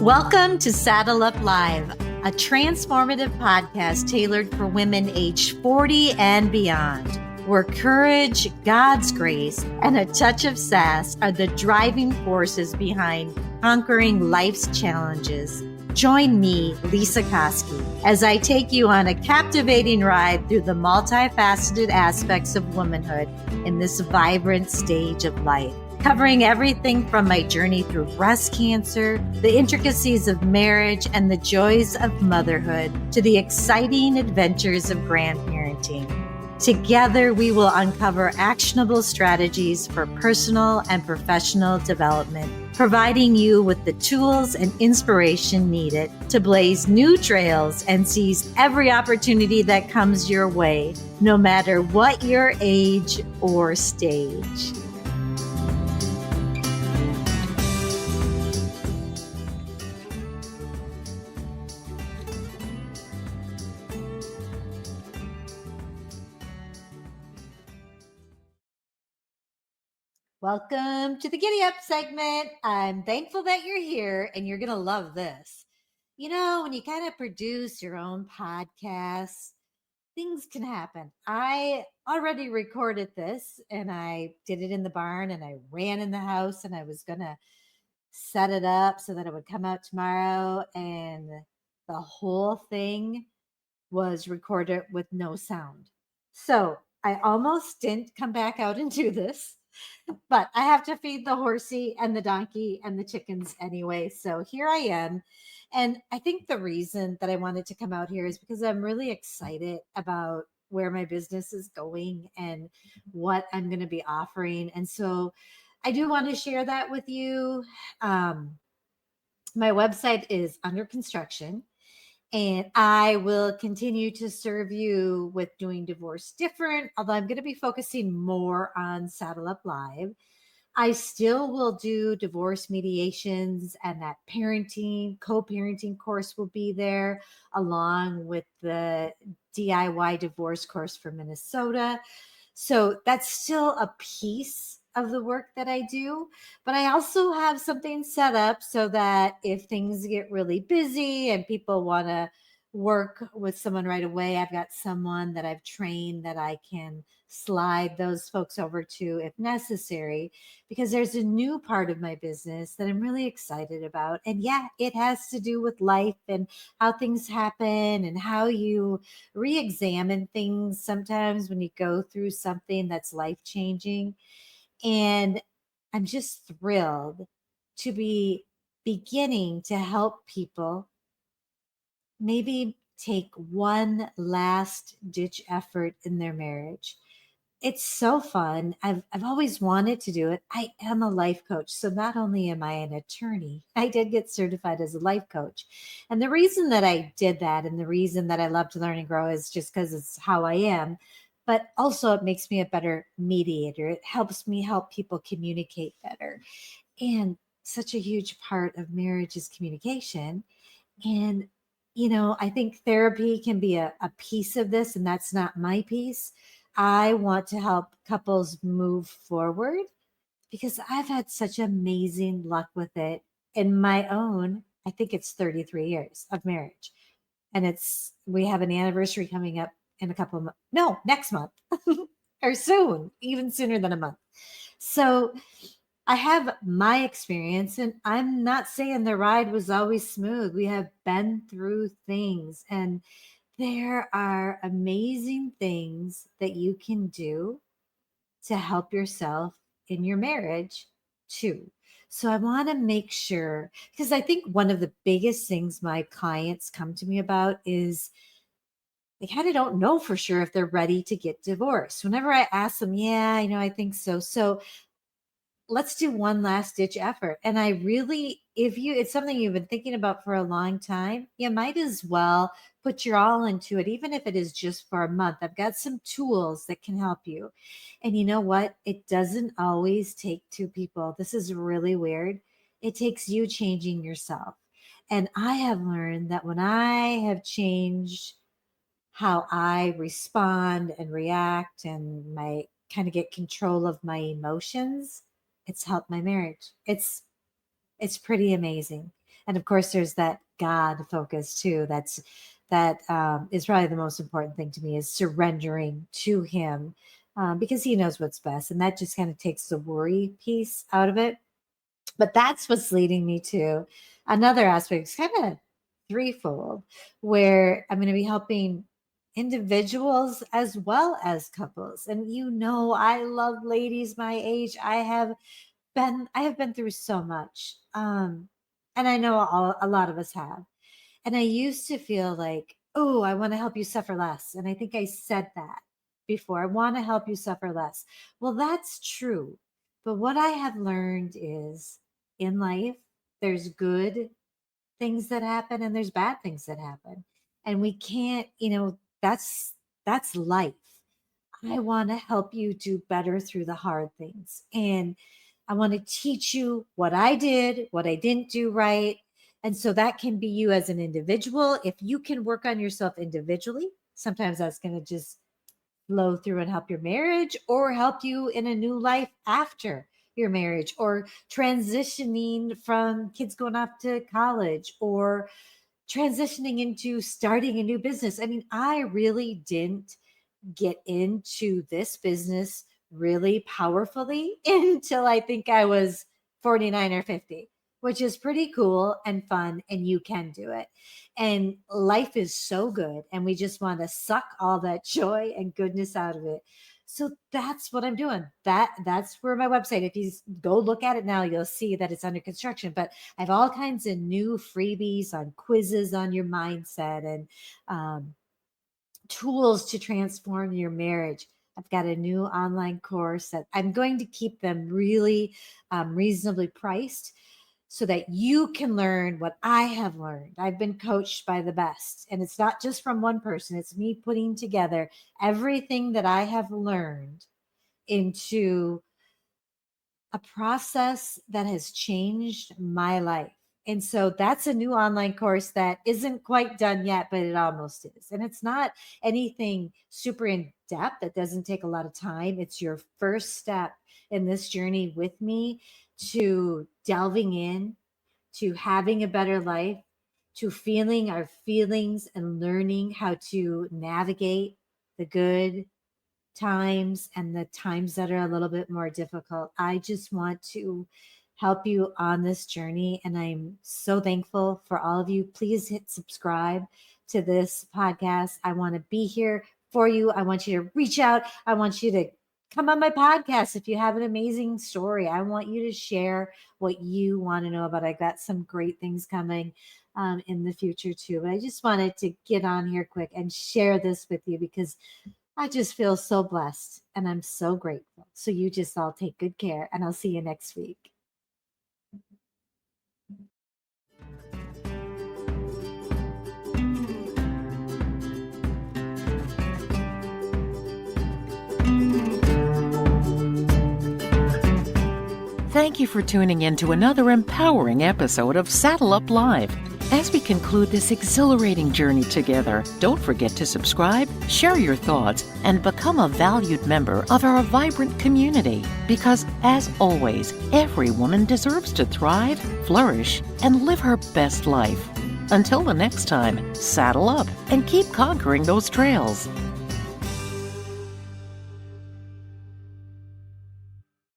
Welcome to Saddle Up Live, a transformative podcast tailored for women aged 40 and beyond, where courage, God's grace, and a touch of sass are the driving forces behind conquering life's challenges. Join me, Lisa Koski, as I take you on a captivating ride through the multifaceted aspects of womanhood in this vibrant stage of life, covering everything from my journey through breast cancer, the intricacies of marriage, and the joys of motherhood, to the exciting adventures of grandparenting. Together, we will uncover actionable strategies for personal and professional development, providing you with the tools and inspiration needed to blaze new trails and seize every opportunity that comes your way, no matter what your age or stage. Welcome to the Giddy Up segment. I'm thankful that you're here and you're going to love this. You know, when you kind of produce your own podcast, things can happen. I already recorded this and I did it in the barn and I ran in the house and I was going to set it up so that it would come out tomorrow. And the whole thing was recorded with no sound. So I almost didn't come back out and do this. But I have to feed the horsey and the donkey and the chickens anyway. So here I am. And I think the reason that I wanted to come out here is because I'm really excited about where my business is going and what I'm going to be offering. And so I do want to share that with you. My website is under construction. And I will continue to serve you with doing divorce different, although I'm going to be focusing more on Saddle Up Live. I still will do divorce mediations, and that parenting, co-parenting course will be there, along with the DIY divorce course for Minnesota. So that's still a piece of the work that I do, but I also have something set up so that if things get really busy and people want to work with someone right away, I've got someone that I've trained that I can slide those folks over to if necessary, because there's a new part of my business that I'm really excited about. And yeah, it has to do with life and how things happen and how you re-examine things sometimes when you go through something that's life-changing. And I'm just thrilled to be beginning to help people maybe take one last ditch effort in their marriage. It's so fun. I've always wanted to do it. I am a life coach. So not only am I an attorney, I did get certified as a life coach. And the reason that I did that and the reason that I love to learn and grow is just because it's how I am. But also it makes me a better mediator. It helps me help people communicate better. And such a huge part of marriage is communication. And, you know, I think therapy can be a piece of this, and that's not my piece. I want to help couples move forward because I've had such amazing luck with it in my own, I think it's 33 years of marriage. And we have an anniversary coming up in a couple of months. No, next month or soon, even sooner than a month. So I have my experience, and I'm not saying the ride was always smooth. We have been through things, and there are amazing things that you can do to help yourself in your marriage too. So I want to make sure, because I think one of the biggest things my clients come to me about is they kind of don't know for sure if they're ready to get divorced. Whenever I ask them, yeah, I think so. So let's do one last ditch effort. And I really, it's something you've been thinking about for a long time, you might as well put your all into it, even if it is just for a month. I've got some tools that can help you. And you know what? It doesn't always take two people. This is really weird. It takes you changing yourself. And I have learned that when I have changed how I respond and react and my kind of get control of my emotions, it's helped my marriage. It's pretty amazing. And of course, there's that God focus too. That is probably the most important thing to me, is surrendering to Him, because He knows what's best, and that just kind of takes the worry piece out of it. But that's what's leading me to another aspect. It's kind of threefold, where I'm going to be helping individuals as well as couples. And I love ladies my age. I have been through so much. And I know a lot of us have. And I used to feel like, oh, I want to help you suffer less. And I think I said that before. I want to help you suffer less. Well, that's true. But what I have learned is, in life, there's good things that happen and there's bad things that happen. And we can't, that's life. I want to help you do better through the hard things. And I want to teach you what I did, what I didn't do right. And so that can be you as an individual. If you can work on yourself individually, sometimes that's going to just flow through and help your marriage, or help you in a new life after your marriage, or transitioning from kids going off to college, or transitioning into starting a new business. I mean, I really didn't get into this business really powerfully until I think I was 49 or 50, which is pretty cool and fun, and you can do it. And life is so good, and we just want to suck all that joy and goodness out of it. So that's what I'm doing. That's where my website, if you go look at it now, you'll see that it's under construction. But I have all kinds of new freebies on quizzes on your mindset, and tools to transform your marriage. I've got a new online course that I'm going to keep them really reasonably priced, so that you can learn what I have learned. I've been coached by the best, and it's not just from one person. It's me putting together everything that I have learned into a process that has changed my life. And so that's a new online course that isn't quite done yet, but it almost is. And it's not anything super in depth. It doesn't take a lot of time. It's your first step in this journey with me to delving in, to having a better life, to feeling our feelings and learning how to navigate the good times and the times that are a little bit more difficult. I just want to help you on this journey. And I'm so thankful for all of you. Please hit subscribe to this podcast. I want to be here for you. I want you to reach out. I want you to come on my podcast if you have an amazing story. I want you to share what you want to know about. I got some great things coming in the future too. But I just wanted to get on here quick and share this with you, because I just feel so blessed and I'm so grateful. So you just all take good care, and I'll see you next week. Thank you for tuning in to another empowering episode of Saddle Up Live. As we conclude this exhilarating journey together, don't forget to subscribe, share your thoughts, and become a valued member of our vibrant community. Because, as always, every woman deserves to thrive, flourish, and live her best life. Until the next time, saddle up and keep conquering those trails.